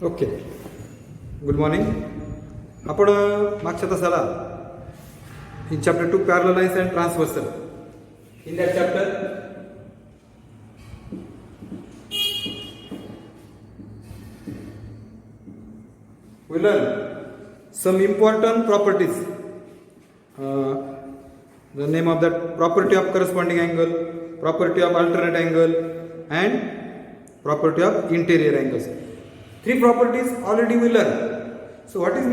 Okay, good morning. आपण मागच्या तासाला in chapter 2 parallel lines and transversal in that chapter we learn some important properties. The name of that property of corresponding angle, property of alternate angle, and property of interior angles. Three properties already we learn. So what is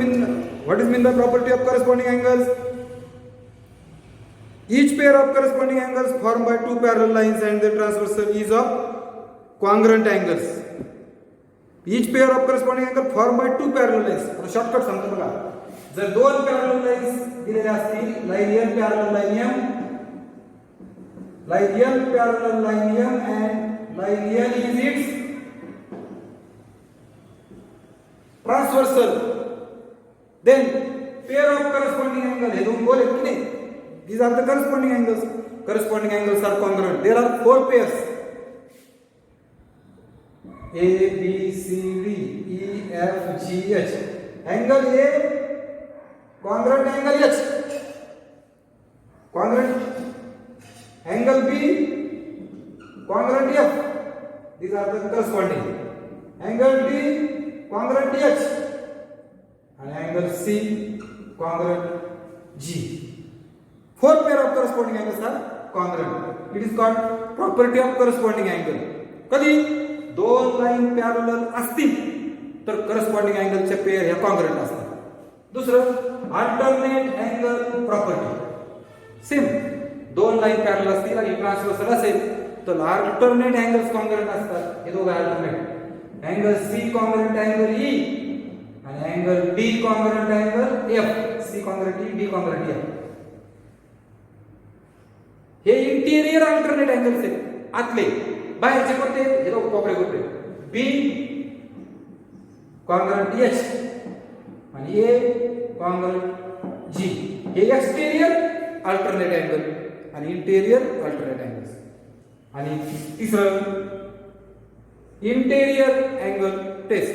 mean the property of corresponding angles? Each pair of corresponding angles formed by two parallel lines and the transversal is of congruent angles. Each pair of corresponding angle formed by two parallel lines. आता shortcut सांगतो बघा. जर दोन parallel lines दिलेल्या असतील, line L parallel line M, line L parallel line M and line L is its transversal, then pair of corresponding angle, हे दोन बोल आहेत की नाही, these are the corresponding angles. Corresponding angles are congruent. There are four pairs, A, B, C, D, E, F, G, H. Angle A congruent angle H, congruent angle B congruent F. These are the corresponding. Angle D congruent H and angle C congruent G. Four pair of corresponding angles are congruent. It is called property of corresponding angle. कधी दोन line parallel असतील तर corresponding अँगलचे pair ह्या congruent असतात. दुसरं alternate angle property. Same दोन line parallel असतील आणि ट्रान्सव्हर्सल असेल तर अल्टरनेट अँगल्स कॉन्ग्रुएंट असतात. हे दोघं alternate. Angle C congruent angle E आणि angle D congruent angle F. C congruent E, D congruent F. हे इंटिरियर अल्टरनेट अँगल्स आहेत आतले. बाहेरचे कोणते? हे दोघं कोपरे कोपरे. बी कॉन्ग्रुएंट एच आणि ए कॉन्ग्रुएंट जी. हे एक्सटेरियर अल्टरनेट अँगल आणि इंटेरियर अल्टरनेट अँगल्स. आणि तिसरं interior angle test,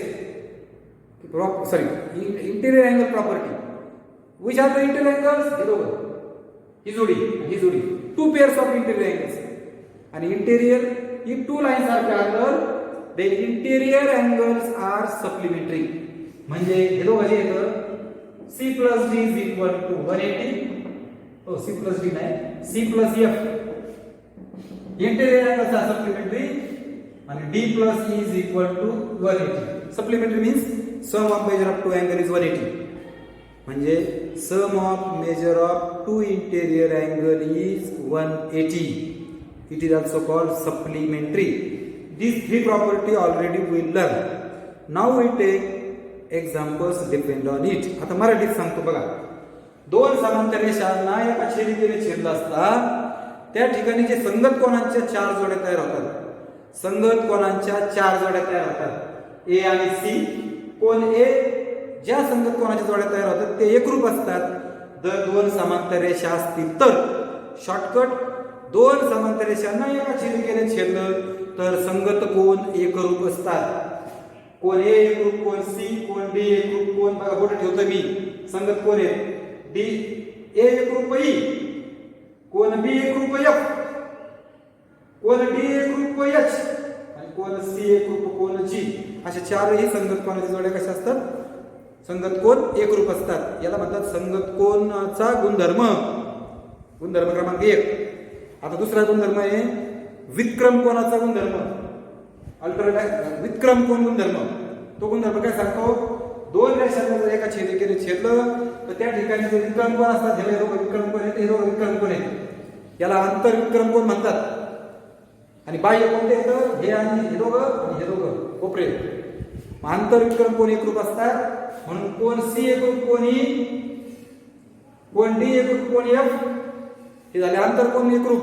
interior angle property. Which are the interior angles? हे दोघं, ही जोडी. Two pairs of interior angles. आणि interior, if two lines are parallel then interior angles are supplementary. म्हणजे हे दोघं जे येतं C plus D is equal to 180. C plus D नाही, C plus F. interior angles are supplementary and D plus E is equal to 180. supplementary means sum of measure of two angle is 180. म्हणजे sum of measure of two interior angle is 180. It is also called supplementary. These three property already we learn. Now we take examples depend on it. आता मराठीत सांगतो बघा. दोन समांतर रेषांना एका छेदिकेने छेदला असता त्या ठिकाणी जे संगत कोनांच्या चार जोड्या तयार होतात. संगत कोनांच्या चार जोड्या तयार होतात. ए आणि सी. कोण ए, ज्या संगत कोनाच्या जोड्या तयार होतात ते एकरूप असतात. जर दोन समांतर रेषा असतील तर शॉर्टकट, दोन समांतर रेषांना एका छेदिकेने छेदलं तर संगत कोन एकरूप असतात. कोण ए एकरूप, कोण सी, कोण डी एकरूप, कोण बघा बोट ठेवतो मी. संगत कोण आहे? डी ए एकरूप ई, कोण बी एकरूप एफ, कोण डी एकरूप एच आणि कोण सी एकरूप कोण जी. अशा चारही संगत कोनाच्या जोड्या कशा असतात? संगत कोन एकरूप असतात. याला म्हणतात संगत कोनाचा गुणधर्म. गुणधर्म क्रमांक 1. आता दुसरा गुणधर्म आहे विक्रम कोनाचा गुणधर्म. अल्टरनेट विक्रम कोन गुणधर्म. तो गुणधर्म काय सांगतो? दोन रेषांना जर एका छेदिकेने छेदलं तर त्या ठिकाणी जे विक्रम कोन असतात, हे दोघं विक्रम कोन आहेत, हे दोघं विक्रम कोन आहेत. याला अंतर विक्रम कोन म्हणतात. आणि बाह्य कोणते येतं? हे आणि हे दोघं कोपरे. आंतर विक्रम कोन एकरूप असतात म्हणून कोण सी एकरूप कोन ई, कोण डी एकरूप कोन एफ. हे झाले आंतर कोन एकरूप.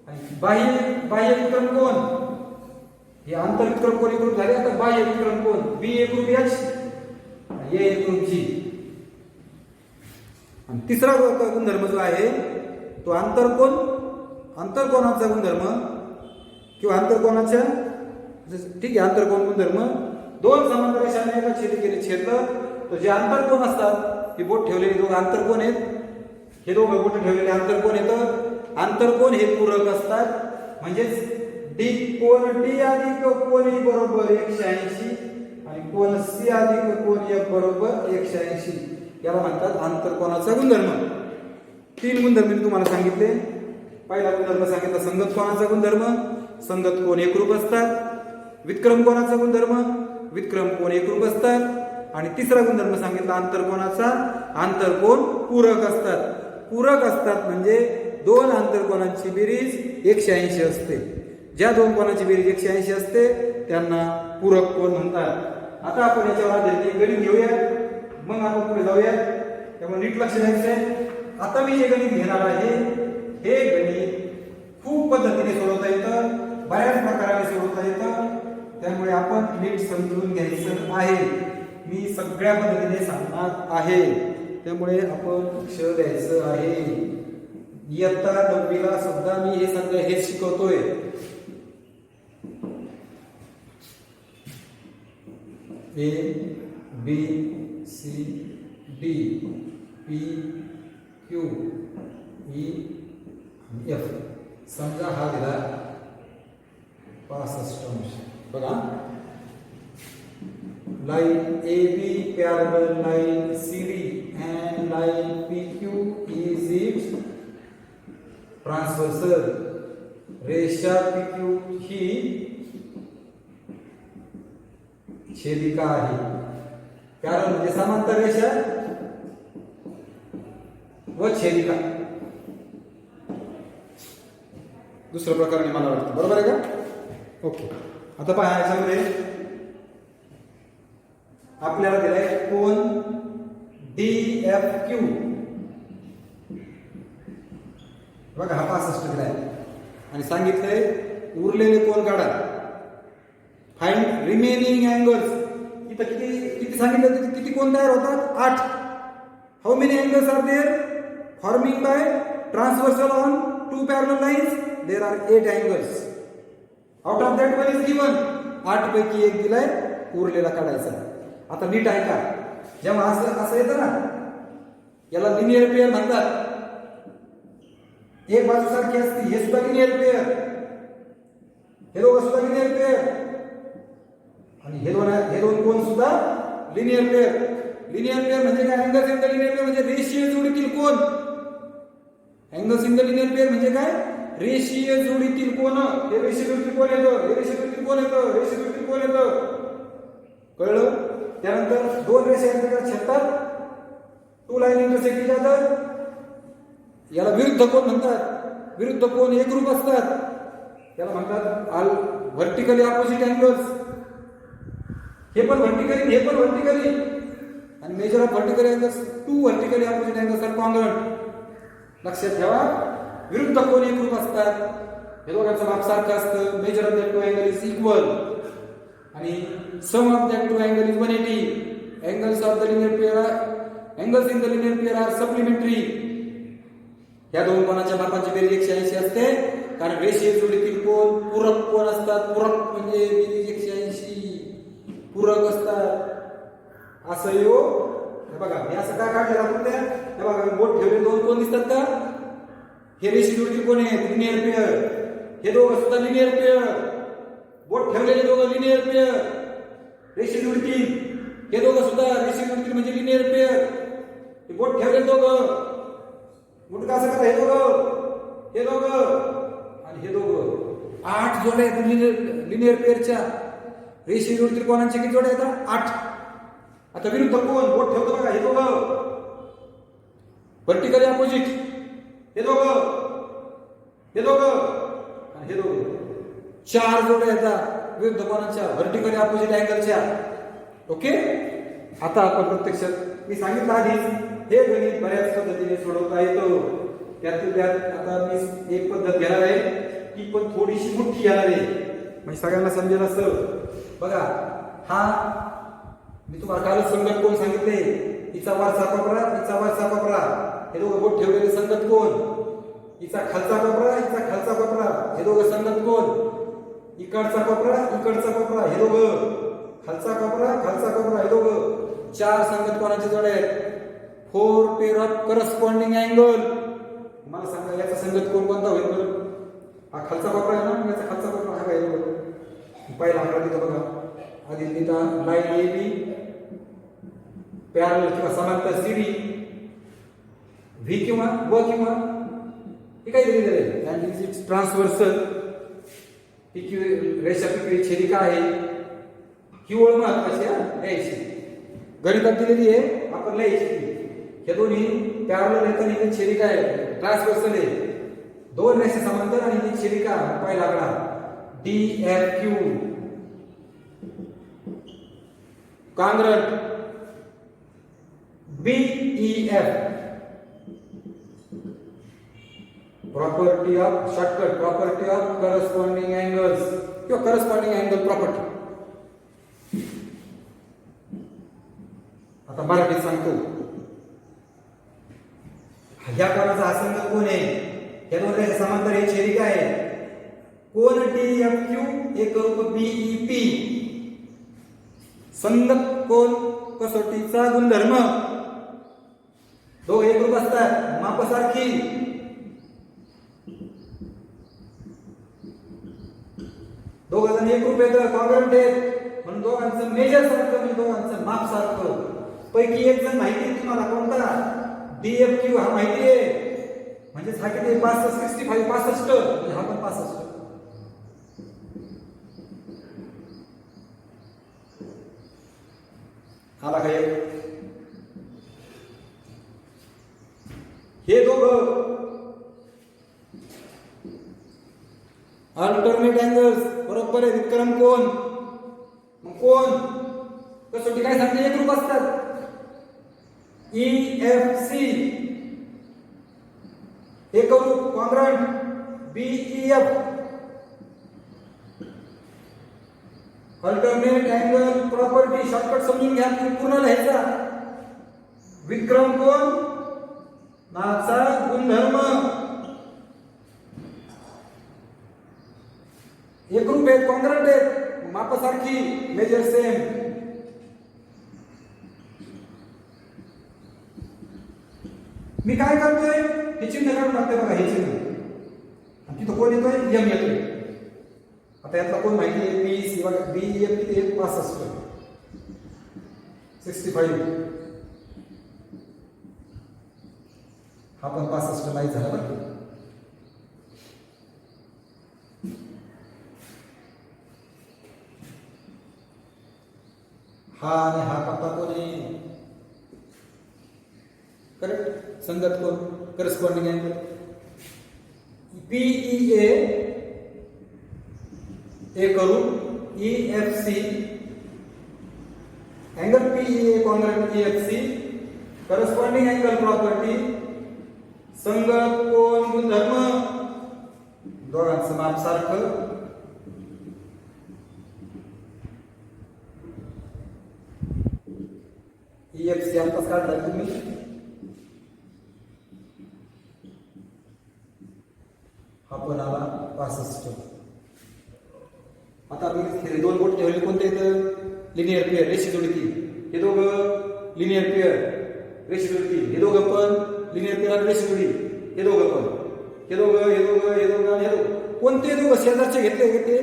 आणि बाह्य विक्रम कोन, हे आंतर विक्रम कोन एकरूप झाले. आता बाह्य विक्रम कोन बी एकरूप एच आणि ए एकरूप जी. आणि तिसरा गुणधर्म जो आहे तो आंतरकोनाचा गुणधर्म किंवा आंतरकोनाच्या ठीक आहे, आंतरकोन गुणधर्म दोन समांतर रेषांनी एका छेदिकेने छेदलं तर जे आंतरकोन असतात हे बोट ठेवलेले दोघं आंतरकोन आहेत, हे दोघं बोट ठेवलेले आंतरकोन येतं. आंतरकोन हे पूरक असतात म्हणजेच कोन डी अधिक कोन ई बरोबर 180 आणि कोन सी अधिक कोन एफ बरोबर 180. याला म्हणतात आंतरकोनाचा गुणधर्म. तीन गुणधर्म मी तुम्हाला सांगितले. पहिला गुणधर्म सांगितला संगत कोनाचा गुणधर्म, संगत कोन एकरूप असतात. वितक्रम कोनाचा गुणधर्म, वितक्रम कोन एकरूप असतात. आणि तिसरा गुणधर्म सांगितला आंतरकोनाचा, आंतरकोन पूरक असतात. पूरक असतात म्हणजे दोन आंतरकोनांची बेरीज 180 असते. ज्या दोन कोनाची बेरीज 180 असते त्यांना पूरक कोन म्हणतात. आता आपण याच्यावर आधारित गणित घेऊया, मग आपण पुढे जाऊया. त्यामुळे नीट लक्ष द्यायचं आहे. आता मी जे गणित घेणार आहे हे गणित खूप पद्धतीने सोडवता येतं, बऱ्याच प्रकाराने सोडवता येतं. त्यामुळे आपण नीट समजून घ्यायचं आहे. मी सगळ्या पद्धतीने सांगणार आहे, त्यामुळे आपण लक्ष द्यायचं आहे. इयत्ता 9वीला सुद्धा मी हे सगळं हेच शिकवतोय. A B C D P Q E F. समजा हा दिला 65 अंश. बघा line A B parallel line C D and line PQ is its transversal. रेषा PQ ही छेदिका आहे. कारण म्हणजे समांतर रेषा व छेदिका. दुसऱ्या प्रकाराने मला वाटतं बरोबर आहे का? ओके. आता पहा याच्यामध्ये आपल्याला दिलाय कोन DFQ. बघा हा 65 दिलाय आणि सांगितलंय उरलेले कोन काढा. Find remaining angles. इथं किती सांगितलं, किती कोन तयार होतात? 8. How many angles are there forming by transversal on two parallel lines? There are 8 angles. Out of that one is given. 8 पैकी एक दिलाय, उरलेला काढायचा. आता नीट ऐका. जेव्हा असं येतं ना याला लिनियर पेअर म्हणतात. एक बाजू सारखी असते, हे सुद्धा लिनियर पेअर, हे दोघं सुद्धा लिनियर पेअर आणि हे दोन कोन सुद्धा लिनियर पेअर. लिनियर पेअर म्हणजे काय? Angles in the linear pair म्हणजे रेषीय जोडीतील कोन. Angles in the linear pair म्हणजे काय? रेषीय जोडीतील कोन. हे रेषीय जोडीतील कोन येतं, हे रेषीय जोडीतील कोन येतं, रेषीय जोडीतील कोन येतं. कळलं? त्यानंतर दोन रेषा एकमेकांना छेदतात, two line intersect each other. याला विरुद्ध कोन म्हणतात. विरुद्ध कोन एकरूप असतात, त्याला म्हणतात व्हर्टिकली ऑपोजिट अँगल्स. हे पण व्हर्टिकली, हे पण व्हर्टिकली. आणि measure of vertically angles, two vertically opposite angles are congruent. लक्षात ठेवा, विरुद्ध कोन एकरूप असतात. हे दोघांचं माप सारखं असतं. Measure of that two angle is equal आणि sum of that two angle is 180. Angles of the linear pair are, angles in the linear pair are supplementary. या दोन कोनाच्या मापांची बेरीज 180 असते. कारण रेषीय जोडीतील कोन पूरक कोन असतात. पूरक म्हणजे बेरीज 180 पूरक असतात. असं यो बघा, हे असं काय काढलेलं आपण त्या हे बघा बोट ठेवले दोन कोन दिसतात का? हे रेषीय जोडीतील कोन आहे, लिनियर पेअर. हे दोघं सुद्धा लिनियर पेअर. बोट ठेवलेले दोघं लिनियर पेअर, रेषीय जोडीतील. हे दोघं सुद्धा रेषीय जोडीतील म्हणजे लिनियर पेअर. हे बोट ठेवलेले दोघं, बोट का असं करा, हे दोघं, हे दोघं आणि हे दोघं. 8 जोड्या आहेत लिनियर पेअरच्या. रेषीय जोडीतील कोनांच्या किती जोड्या आहेत? 8. आता विरुद्ध कोन बोट ठेवतो बघा, हे दोघं व्हर्टिकली ऑपोजिट. हे दोघं, हे दोघं आणि हे दोघं. 4 जोड्या येतात विरुद्ध कोनाच्या, व्हर्टिकली ऑपोजिट अँगलच्या. ओके. आता आपण प्रत्यक्षात मी सांगितलं आधीच हे गणित बऱ्याच पद्धतीने सोडवता येतो. त्यातील त्यात आता मी एक पद्धत घेणार आहे, ती पण थोडीशी मोठी घेणार आहे म्हणजे सगळ्यांना समजेल असं. बघा हा मी तुम्हाला कालच संगत कोन सांगितले. हिचा वरचा कोपरा, हिचा वरचा कोपरा. हे दोघं बोट ठेवलेले संगत कोन. हिचा खालचा कोपरा, हिचा खालचा कोपरा. हे दोघं संगत कोन. इकडचा कोपरा, इकडचा कोपरा. हे दोघं खालचा कोपरा हे दोघं चार संगत कोणाचे जोडे आहेत 4 पेअर ऑफ करस्पॉन्डिंग अँगल. मला सांगा याचा संगत कोण कोणता होईल बरं? हा खालचा कोपरा आहे ना, याचा खालचा कोपरा हा काय बघा. पहिला आकडा तिथं बघा आधी तिथं लाईन ए बी पॅरलल किंवा समांतर सी डी व्ही किंवा व किंवा हे काय दिलेलं आहे अँड इज इट्स ट्रान्सव्हर्सल. रेषा पिकळी छेदिका आहे. ही ओळ महत्वाची लिहायची गणितात दिलेली आहे आपण लिहायची. हे दोन्ही पॅरलल आहेत आणि ही छेदिका आहे ट्रान्सव्हर्सल आहे. दोन रेषा समांतर आणि ही छेदिका पहिला आकडा D F Q congruent B E F. Property of shortcut property of corresponding angles किंवा करस्पॉन्डिंग अँगल प्रॉपर्टी. आता मराठीत सांगतो. ह्या कोणाचा हा संगत कोण आहे? या दोन रेषा समांतर ही छेदिका आहे. कोण डी एफ क्यू एकरूप बीई पी. संगत कोण कसोटीचा गुणधर्म. दोघे एकरूप असतात मापासारखी. दोघ जण एकरूप आहेत कॉन्ग्रंट आहेत म्हणून दोघांचं मेजर सारखं म्हणजे दोघांचं माप सारखं. पैकी एक जण माहिती आहे तुम्हाला कोणता डीएफ क्यू हा माहिती आहे म्हणजे हा किती 65 65 हा पण 65. आला काय हे दोघं अल्टरनेट अँगल्स बरोबर आहे. विक्रम कोण मग कोण कसोटी काय सांगते एकरूप असतात. ई एफ सी एकरूप congruent BE F alternate angle property shortcut समजून घ्या पूर्ण लिहायचा. विक्रम कोण नाचा गुणधर्म एकरूप आहेत कॉन्ग्रंट आहेत मापासारखी मेजर सेम. मी काय करतोय हे चिन्ह काढून टाकतोय बघा हे चिन्ह आणि तिथं कोण येतोय एम येतोय. आता यातला कोण माहिती आहे पी सी बघा बी एम किती 65 65 हा पण 65 नाही झाला बरं. हा आणि हा पप्पा कोण आहे करेक्ट संगत कोण करस्पॉन्डिंग अँगल पीई ए करू E F C angle PE congruent E F C corresponding angle property संगत कोण गुणधर्म दोघांचं माप सारखं. ईएफसी आताच काढला तुम्ही. हा पण आला 65. आता मी दोन बोट ठेवले कोणते इथं लिनियर पेअर रेषी जोडती. हे दोघं लिनियर पेअर रेषी जोडती. हे दोघं पण लिनियर पेअर रेषी जोडी. हे दोघं पण हे दोघं आणि हे दोघं कोणते दोघं शेजारचे घेतले ते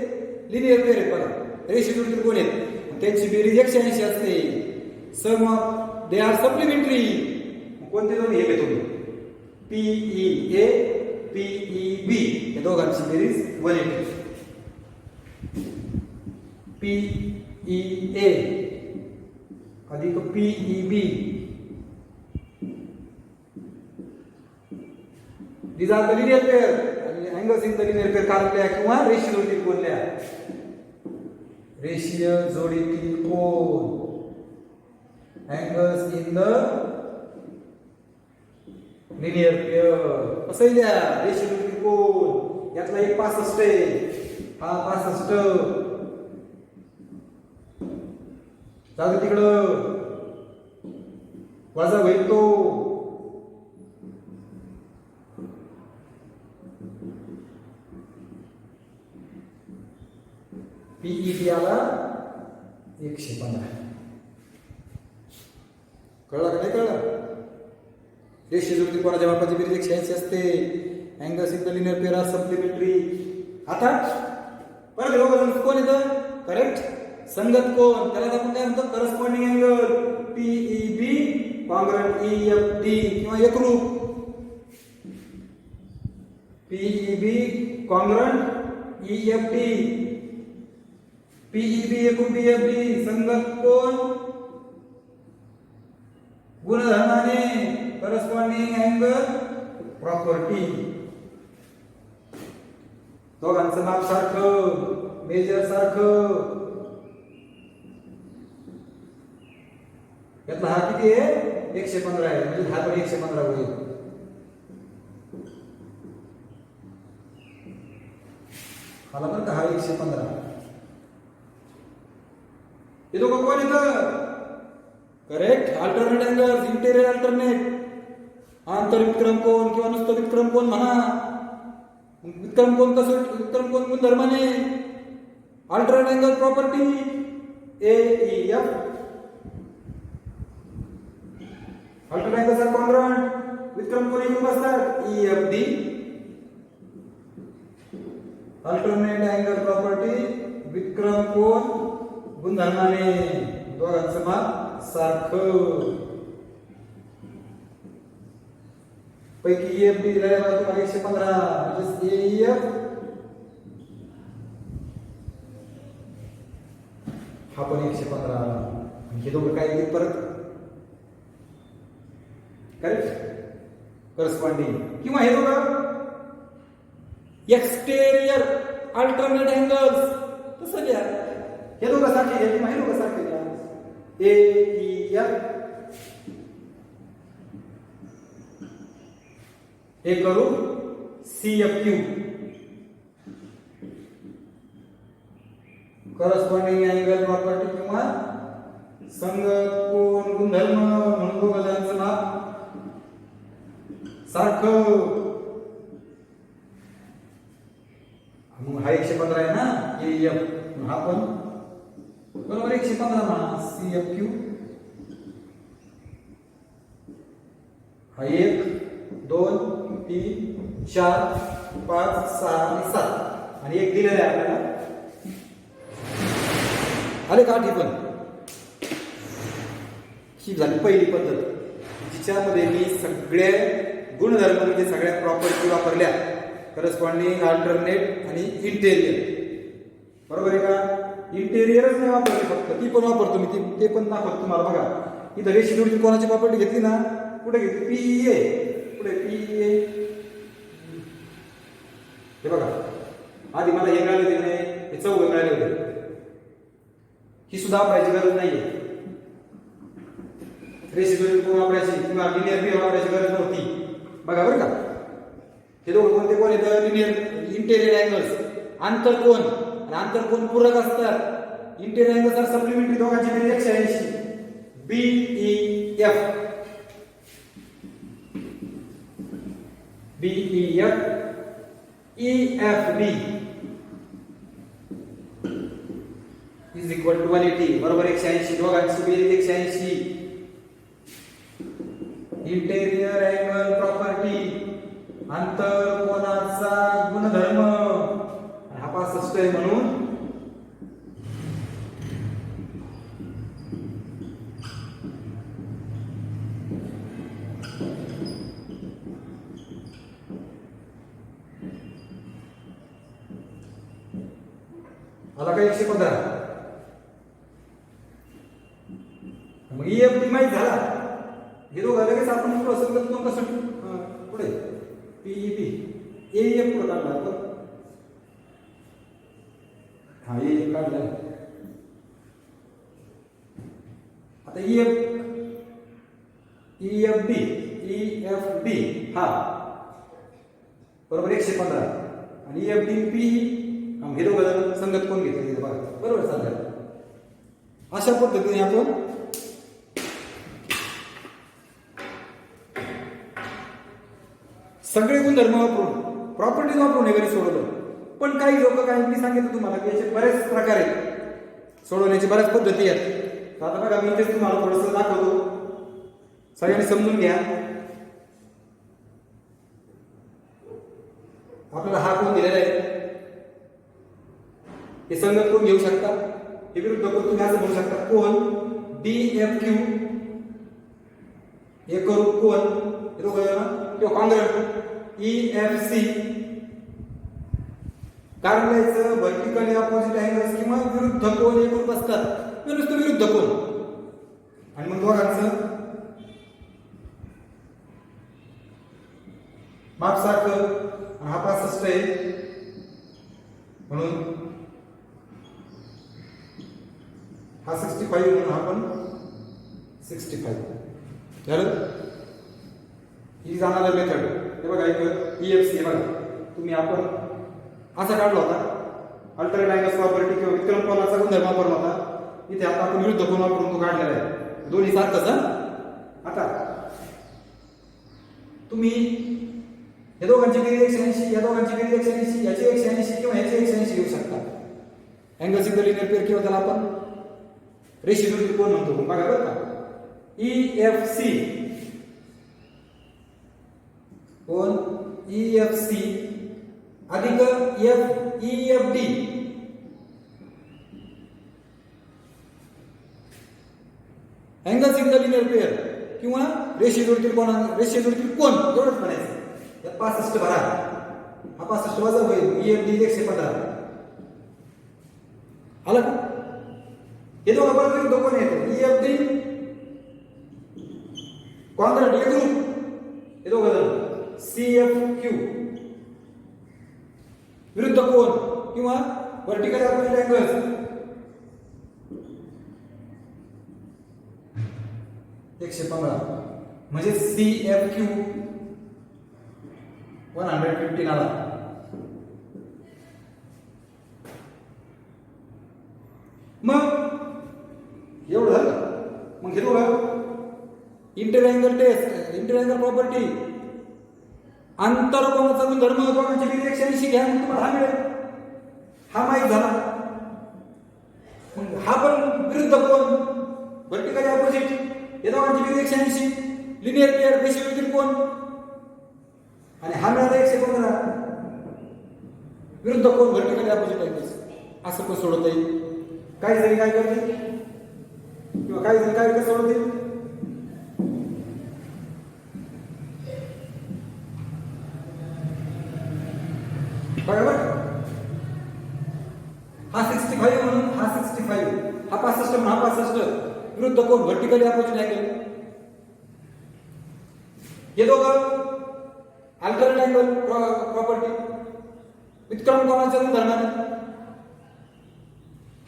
लिनियर पेअर आहेत बघा. रेषी जोडती कोण आहेत त्यांची बेरीज 180 असते. सम ऑफ दे आर सप्लिमेंटरी. कोणते दोन हे घेतो पीई ए पीई बी या दोघांची बेरीज 180. पीई ए अधिक PE B these are the linear pair आणि angles in the linear pair काढल्या किंवा रेषीय जोडीतील कोणल्या रेषीय जोडीतील कोण angles in the linear pair कसं लिहा रेषीय जोडीतील कोण यातला एक 65 आहे हा 65 जाऊ तिकडं वजा होईल तो पीई आला 115. कळलं का नाही कळलं? रेषीय जुळती कोणाच्या मापाची बेरीज 180 असते. Angles in the linear pair are supplementary. आता परत दोघं कोण येतं? करेक्ट, संगत कोण, त्याला आपण काय म्हणतो? Corresponding angle. PEB congruent EFD किंवा एकरूप. PEB congruent EFD. PEB एकरूप EFD. संगत कोण? गुणधर्माने. Corresponding angle property. दोघांचं माप सारखं, मेजर सारखं. यातला हा किती आहे? 115 आहे, म्हणजे हा पण 115 होईल. आला बरं का हा 115. हे दोघं कोण येतं? Correct, alternate angles, interior alternate. आंतरविक्रम कोण किंवा नुसतं विक्रम कोण म्हणा. विक्रम कोण कसं? विक्रम कोण गुणधर्माने. Alternate angle property AEF. Alternate angles are congruent. विक्रम कोण एकरूप असतात? EFD. अल्टरनेट अँगल प्रॉपर्टी विक्रम कोण गुणधर्माने. दोघांचं माप सारखं. पैकी EFD दिलाय मला तुम्हाला 115, म्हणजे AEF हा पण 115. हे दोघं काय येईल परत? Correct, corresponding. किंवा हे दोघं एक्सटेरियर अल्टरनेट अँगल्स. तसं घ्या, हे दोघं सारखे घ्या किंवा हे दोघं सारखे घ्या. AEF हे करू CFQ. करस्पॉन्डिंग अँगल प्रॉपर्टी किंवा संगत कोन गुणधर्म म्हणून दोघांचं माप सारखं. मग हा 115 आहे ना AEF. हा पण बरोबर 115 म्हणा. CFQ हा 1 2 3 4 5 6 आणि 7 आणि एक दिलेलं आहे आपल्याला. आले का आठी? पण ही झाली पहिली पद्धत, जिच्यामध्ये मी सगळे गुणधर्म म्हणजे सगळ्या प्रॉपर्टी वापरल्या. करस्पॉन्डिंग, अल्टरनेट आणि इंटेरियर. बरोबर आहे का? इंटेरियरच नाही वापरली फक्त, ती पण वापरतो मी. ते पण दाखवतो तुम्हाला. बघा इथं रेषीय जुळती कोणाची प्रॉपर्टी घेतली ना? कुठे घेतली? PEA. पुढे PEA. हे बघा, आधी मला हे मिळाले होते नाही, हे चौघ मिळाले होते. ही सुद्धा वापरायची गरज नाहीये. रेषीय जुळती कोण वापरायची किंवा लिनियर पेअर वापरायची गरज नव्हती. बघा बरं का, हे दोघं कोणते कोण येतं? Linear interior angles. आंतरकोन आणि आंतरकोन पूरक असतात. Interior angles are supplementary. दोघांची बेरीज 180. BEF EFD is equal to 180. बरोबर 180. दोघांची बेरीज 180. इंटेरियर अँगल प्रॉपर्टी आंतरकोनाचा गुणधर्म. हा 65 आहे म्हणून आला का 115. मग EFD माहित झाला. हे दोघं लगेच आपण पुढे संगत कोण कसं पुढे PEB AEF पुढे काढला तर हा AEF काढला. आता EFD हा बरोबर 115 आणि EFD PE हे दोघं संगत कोण घेतले बघा. बरोबर चालेल. अशा पद्धतीने आपण सगळे गुणधर्म वापरून प्रॉपर्टीज वापरून हे घरी सोडवलं. पण काही लोक, काही मी सांगितलं तुम्हाला की याचे बरेच प्रकार आहेत. सोडवण्याची बऱ्याच पद्धती आहेत. आता बघा मी तेच तुम्हाला थोडंसं दाखवतो, सगळ्यांनी समजून घ्या. आपल्याला हा कोण दिलेला आहे, हे संगत कोण घेऊ शकता, हे विरुद्ध कोण तुम्ही असं म्हणू शकता, कोण DFQ, हे करू कोण हे दोघं किंवा कॉंग्रॅट EFC. कारण द्यायचं व्हर्टिकली अपोजिट अँगल्स किंवा विरुद्ध कोण हे करून बसतात, नुसतं विरुद्ध कोण, आणि मग दोघांचं माप सारखं. हा 65 आहे म्हणून हा 65 म्हणून हा पण 65 झालं. ही जाणारा मेथड हे बघा, एक EFC बघा, तुम्ही आपण असा काढला होता, अल्टरनेट अँगल्स प्रॉपर्टी किंवा विक्रम कोनाचा गुणधर्म वापरला होता. इथे आता आपण विरुद्ध कोन वापरून तो काढलेला आहे, दोन्ही सारखंच. आता तुम्ही या दोघांची बेरीज 180, या दोघांची बेरीज 180, याची 180 किंवा याची 180 घेऊ शकता. Angles in the linear pair किंवा त्याला आपण रेषीय त्रिकोण म्हणतो. बघा बरं का, EFC कोण EFC अधिक EFD angles in the linear pair किंवा रेषीय त्रिकोण एवढंच म्हणायचं. 65 भरा, हा 65 वजा होईल, EFD 115 आलं का. हे दोघं परत विरुद्ध कोण येतं, EFD कॉन्ट्रॅक्ट हे ग्रुप, हे दोघं जण CFQ विरुद्ध कोण किंवा व्हर्टिकल अपोजिट अँगल्स 115 म्हणजे CFQ 115 आला. मग एवढं झालं. मग हे दोघं इंटरअँगल टेस्ट, इंटरअँगल प्रॉपर्टी, आंतरकोनाचा गुणधर्म, दोघांची बेरीज 180 घ्या, मग तुम्हाला हा मिळेल. हा माहीत झाला. मग हा पण विरुद्ध कोण व्हर्टिकल अपोजिट, या दोघांची बेरीज 180, लिनियर पेअर रेषीय त्रिकोण, आणि हा मिळाला 115 विरुद्ध कोण व्हर्टिकली अपोजिट अँगल्स. असं पण सोडवता येईल. काही जरी काय करतील किंवा काही जरी काय सोडवतील, बरोबर. हा 65 म्हणून हा 65, हा 65 म्हणून हा 65 विरुद्ध कोण व्हर्टिकली अपोजिट अँगल. हे दोघं अल्टरनेट अँगल प्रॉपर्टी विक्रम कोनाच्या गुणधर्माने,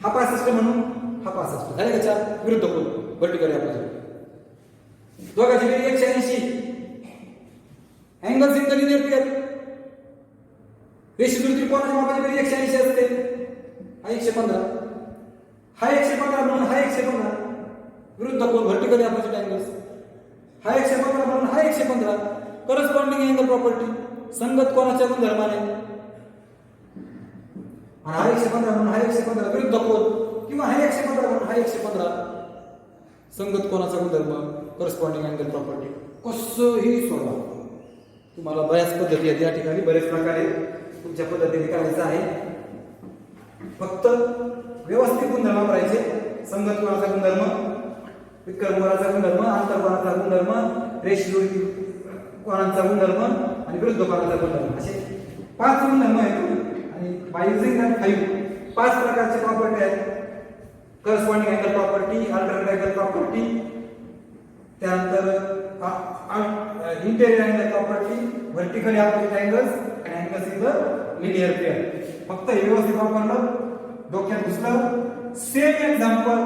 हा 65 म्हणून हा 65 झाले का. चार विरुद्ध कोण व्हर्टिकली अपोजिट, दोघांची बेरीज 180, angles in the linear pair रेषीय त्रिकोणाच्या मापाची बेरीज 180 असते. हा 115, हा 115 म्हणून हा 115 विरुद्ध कोण व्हर्टिकली अपोजिट अँगल्स, हा 115 म्हणून हा 115 करस्पॉन्डिंग अँगल प्रॉपर्टी संगत कोनाच्या गुणधर्माने, आणि हा 115 म्हणून हा 115 विरुद्ध कोन किंवा हा 115 म्हणून हा 115 संगत कोनाचा गुणधर्म करस्पॉन्डिंग अँगल प्रॉपर्टी. कसंही सोडवा, तुम्हाला बऱ्याच पद्धती आहेत या ठिकाणी, बरेच प्रकारे तुमच्या पद्धतीने करायचं आहे. फक्त व्यवस्थित गुणधर्म वापरायचे. संगत कोनाचा गुणधर्म, विक्रम कोनाचा गुणधर्म, आंतर कोनाचा गुणधर्म, रेषीय कोनाचा गुणधर्म आणि विरुद्ध कोनाचा गुणधर्म, असे 5 गुणधर्म आहेत. आणि बाय युजिंग दॅट 5 प्रकारचे प्रॉपर्टी आहेत. Corresponding angle property, alternate angle property, त्यानंतर interior angle property, vertically opposite angles आणि angles in the linear pair. फक्त हे व्यवस्थित वापरलं, डोक्यात घुसलं. सेम एक्झाम्पल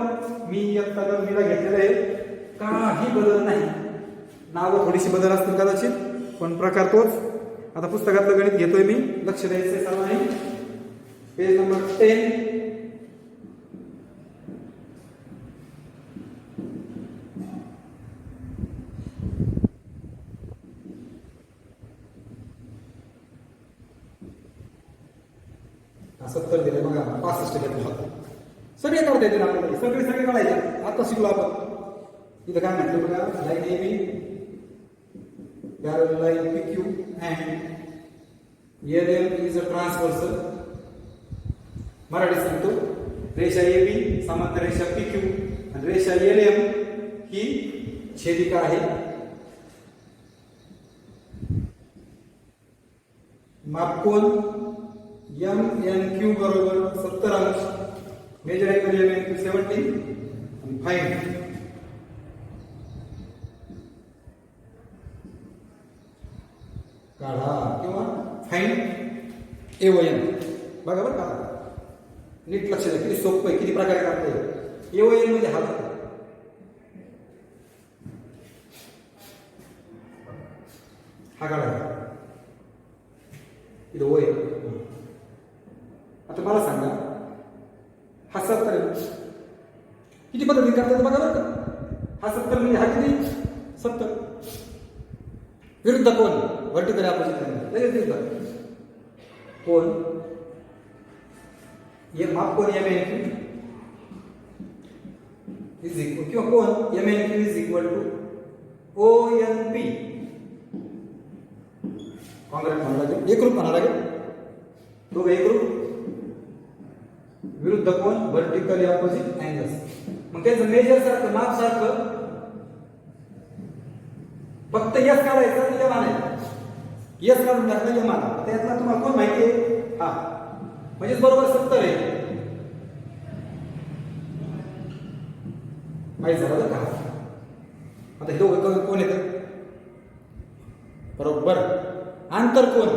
मी इयत्ता 9वीला घेतलेलं आहे. काही बदल नाही, नावं थोडीशी बदल असतील कदाचित, पण प्रकार तोच. आता पुस्तकातलं गणित घेतोय मी, लक्ष द्यायचं सर्वांनी. Page number 10. हा 70 दिले बघा, 65 घेतला होता. सगळे काढता येतील आपल्याला, सगळे सगळे काढायचे. आता शिकलो आपण. इथं काय म्हटलं बघा, line A B parallel line PQ and LM is a transversal. Marathi सांगतो, रेषा AB समांतर रेषा PQ आणि रेषा LM ही छेदिका आहे. मापकोन MNQ बरोबर 70 अंश, मेजर अँगल MNQ 70 आणि फाइंड काढा किंवा फाइंड AON. बघा बरं का, नीट लक्ष द्या, किती सोपं आहे, किती प्रकारे काढता येईल. AON मध्ये हा काढा इथं O आहे. आता मला सांगा, हा 70 किती पद्धतीने करता येतं बघा बरं का. हा 70 म्हणजे हा किती 70 विरुद्ध कोण व्हर्टिकल अपोजिट लगेच विरुद्ध कोण ये माप कोण MNQ इज इक्वल किंवा कोण MNQ is equal to ONP. Congruent म्हणा लागेल, एकरूप म्हणा लागेल, दोघं एकरूप विरुद्ध कोण व्हर्टिकल अपोजिट अँगल्स. मग त्याचं मेजर सारखं माप सारखं फक्त यस काढायचं यम आणायचं, यस काढून टाकलं यम आला. त्यातला तुम्हाला कोण माहिती आहे, हा म्हणजे बरोबर 70 आहे माहिती झालं का. आता हे दोघं कोण येतं बरोबर आंतर कोण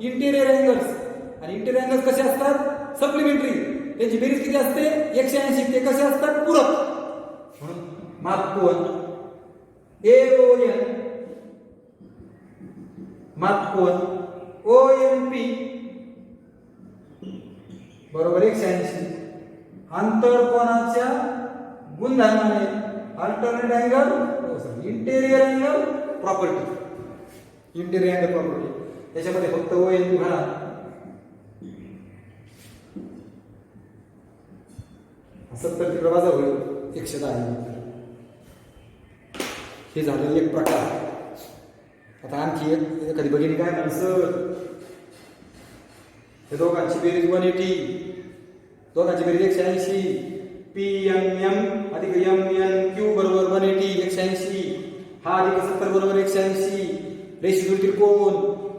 इंटिरियर अँगल्स. आणि इंटिरियर अँगल्स कसे असतात सप्लिमेंटरी, त्यांची बेरीज किती असते 180. ते कसे असतात पूरक. म्हणून माप कोण AON माप कोण OMP बरोबर 180. आंतर कोणाच्या गुणधर्माने alternate angle interior angle property, interior angle property त्याच्यामध्ये फक्त OMP म्हणा. असं तर तिकडे बाजार होईल 110. हे झालं एक प्रकार. आता आणखी एक एखादी भगिनी काय म्हणा, सर हे दोघांची बेरीज 180, दोघांची बेरीज 180, PMM अधिक MNQ बरोबर 180 180, हा अधिक 70 बरोबर 180. रेषीय त्रिकोण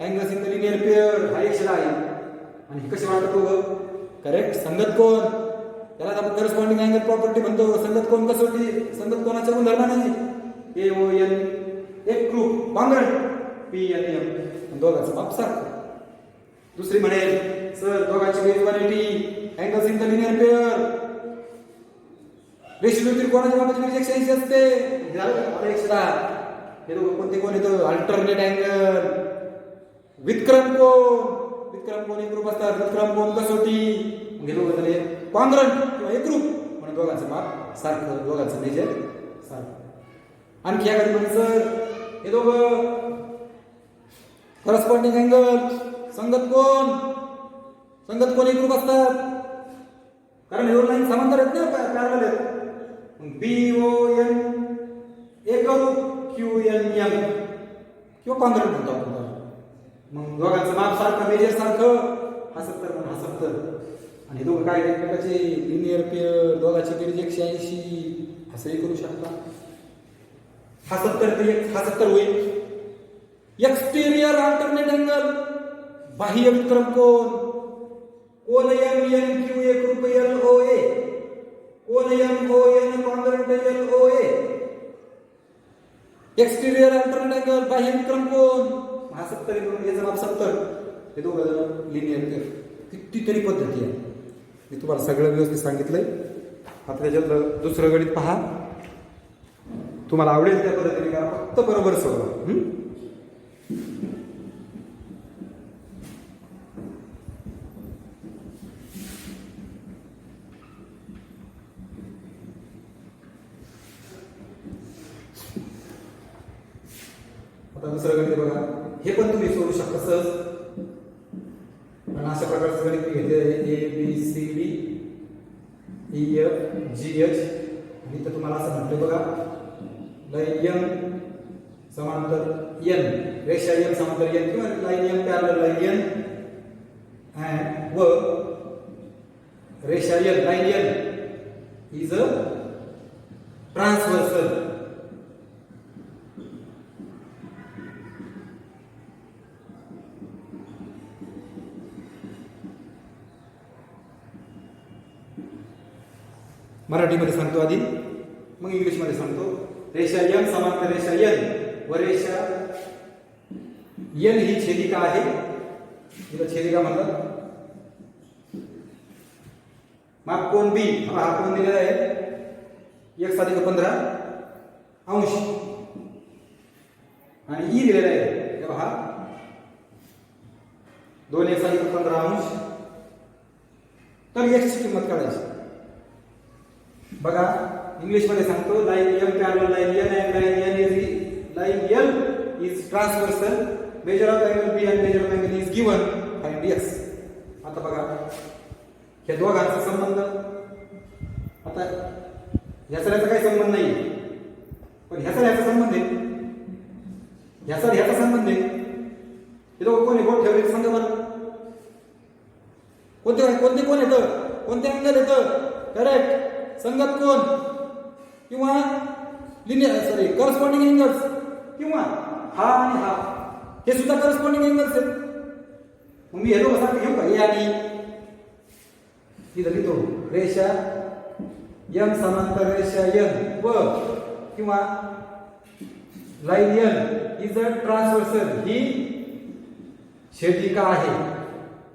angles in the linear pair हा 110 आहे. आणि कसे वाटत दोघं करेक्ट संगत कोण, त्याला आपण करस्पॉन्डिंग अँगल प्रॉपर्टी म्हणतो. संगत कोण कसोटी, संगत कोणाच्या गुणधर्माने AON एक ग्रुप कॉन्ग्रेंट PNM दोघांचं माप सारखं. दुसरी म्हणेल सर दोघांची बेरीज 180 angles in the linear pair, रेषीय त्रिकोणाच्या मापाची बेरीज 180 असते. झालं 110. हे दोघं कोणते कोण येतं अल्टरनेट अँगल. व्युत्क्रम कोण, व्युत्क्रम कोण एक ग्रुप असतात, व्युत्क्रम कोण कसोटी. हे दोघं झाले कॉन्ग्रेंट किंवा एक ग्रुप, म्हणून दोघांचं माप सारखं, दोघांचं मेजर सारखं. आणखी एखादी म्हणजे सर हे दोघं करस्पॉन्डिंग अँगल संगत कोण एक ग्रुप असतात, कारण हे दोन लाईन समांतर आहेत ना, पॅरलल आहेत. BON एक ग्रुप QNM किंवा कॉन्ग्रेंट म्हणतो आपण. मग दोघांचं माप सारखं, मेजर सारखं, हा 70 म्हणून हा 70. आणि हे दोघं काय एकमेकाचे लिनियर पेअर, दोघांची बेरीज 180 असंही करू शकता. हा 70 होईल. एक्सटेरियर अल्टरनेट अँगल बाह्य विक्रम कोण MNQ एक रूप LOA, कोण MON congruent LOA. Exterior alternate angle बाह्य विक्रम कोण हा 70 म्हणून याचं माप 70. हे दोघं जण लिनियर पेअर. कितीतरी पद्धती आहे, मी तुम्हाला सगळं व्यवस्थित सांगितलंय. आता त्याच्यातलं दुसरं गणित पहा, तुम्हाला आवडेल त्या पद्धतीने करा, फक्त बरोबर सोडवा. आता दुसरं गणित बघा, हे पण तुम्ही सोडू शकता सहज. आणि अशा प्रकारचं गणित मी घेतले ABCD EFGH. आणि इथं तुम्हाला असं म्हटलंय बघा, लाईन M समांतर N, रेषा M समांतर N किंवा line M parallel line N and व रेषा N, line N is a transversal. मराठीमध्ये सांगतो आधी, मग इंग्लिशमध्ये सांगतो. रेषा M समांतर रेषा N व रेषा N ही छेदिका आहे. हिला छेदिका म्हणतात. माप कोन B, हा कोन दिलेला आहे x अधिक 15 अंश आणि E दिलेला आहे तेव्हा हा 2x अधिक 15 अंश. तर x ची किंमत काढायची. बघा इंग्लिश मध्ये सांगतो, line M parallel line N and line L is transversal. Measure of angle B and measure of angle is given. Find x. आता बघा हे दोघांचा संबंध, आता ह्याचा काही संबंध नाही, पण ह्याचा संबंध आहे, ह्याचा संबंध आहे. हे दोघं कोणी बोट ठेवले सांगा बरं, कोणते कोण येतं, कोणते अँगल येतं? करेक्ट, संगत कोण किंवा लिनियर करस्पॉन्डिंग एंगल्स, किंवा हा आणि हा हे सुद्धा करस्पॉन्डिंग एंगल्स आहेत. मग मी हे दोघं सांगतो घेऊ का? हे आणि इथं लिहितो रेषा M समांतर रेषा N व किंवा line N is a transversal, ही छेदिका आहे.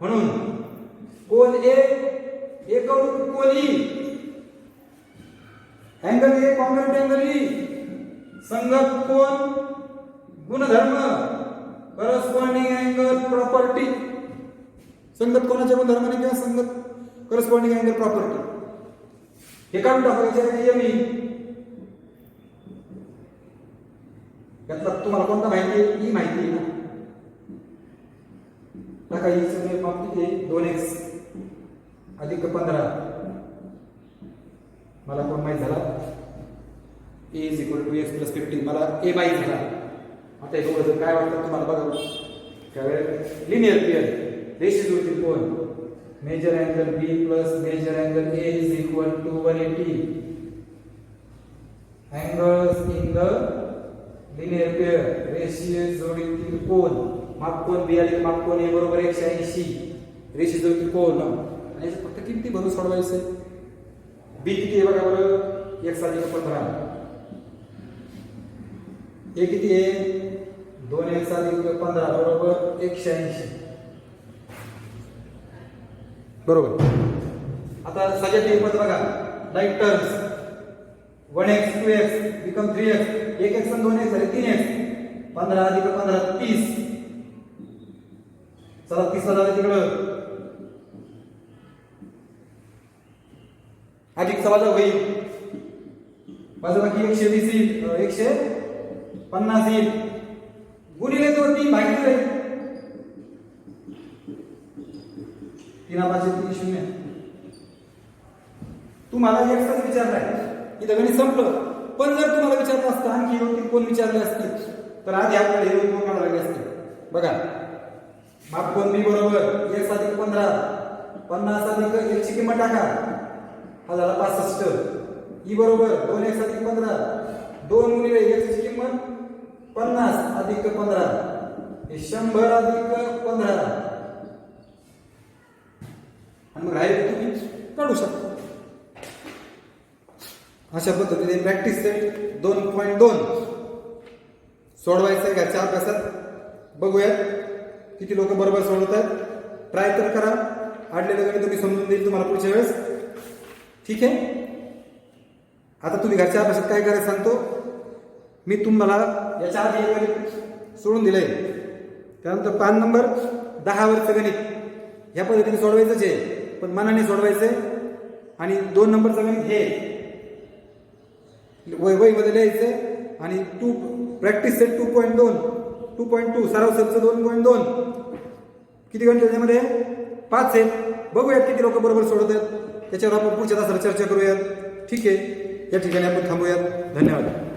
म्हणून कोन A कडून कोन E, angle A congruent angle E, संगत कोन गुणधर्म, करस्पॉन्डिंग अँगल प्रॉपर्टी. संगत कोणाच्या गुणधर्माने किंवा संगत करस्पॉन्डिंग अँगल प्रॉपर्टी हे काढून टाकायचे आहे. यातला तुम्हाला कोणता माहिती आहे? E माहिती आहे ना? टाका Eचं माप किती आहे? 2x अधिक 15. मला कोण माहित झाला? A is equal to x plus 15. मला A माहित झाला. आता हे दोघं काय वाटतं तुम्हाला बघा. त्यावेळेस लिनियर पेअर, रेषीय जुळतील कोन, measure angle B plus measure angle A is equal to 180. Angles in the linear pair, रेषीय जोडीतील कोन, माप कोन B आणि माप कोन A बरोबर 180. रेषीय जोडीतील कोन आणि फक्त किती भरून सोडवायचे. B किती आहे बघा बरं, x अधिक 15. A किती आहे? 2x अधिक 15 बरोबर 180. बरोबर. आता सजातीय पद बघा, like terms 1x 2x become 3x, 1x आणि 2x झाले 3x. 15 अधिक 15 30. चला 30 झालं तिकडं, अधिक समाजा होईल, बाकी 120 येईल, 150 येईल, गुणिले 2 3 भागिले 3 तुम्हाला एकच विचारलाय, इथं गणित संपलं. पण जर तुम्हाला विचारलं असतं आणखी 2-3 कोण विचारले असतील तर आधी आपल्याला हे 2 कोण काढावे असते. बघा माप कोन B बरोबर x अधिक 15, 50 अधिक 1 ची किंमत टाका, हा झाला 65. E बरोबर 2x अधिक 15, 2 गुणिले x ची किंमत 50 अधिक 15 हे 100 अधिक 15. आणि मग राहिले तुम्ही काढू शकता. अशा पद्धतीने प्रॅक्टिस सेट 2.2 सोडवायचं आहे घरच्या अभ्यासात. बघूयात किती लोक बरोबर सोडवत आहेत. ट्राय तर करा. आडलेलं गणित तुम्ही समजून देईल तुम्हाला पुढच्या वेळेस. ठीक आहे. आता तुम्ही घरच्या अभ्यासात काय करायचं सांगतो मी तुम्हाला. याच्या आधी एक गणित सोडून दिलंय, त्यानंतर पान नंबर 10 वरचं गणित ह्या पद्धतीने सोडवायचंच आहे, पण मनाने सोडवायचंय. आणि 2 नंबरचं गणित हे वहीमध्ये लिहायचंय. आणि प्रॅक्टिस सेट 2.2 सराव सेटचं 2.2 किती गणित त्याच्यामध्ये 5 आहेत. बघूयात किती लोक बरोबर सोडत आहेत. त्याच्यावर आपण पुढच्या तासाला चर्चा करूयात. ठीक आहे, या ठिकाणी आपण थांबूयात. धन्यवाद.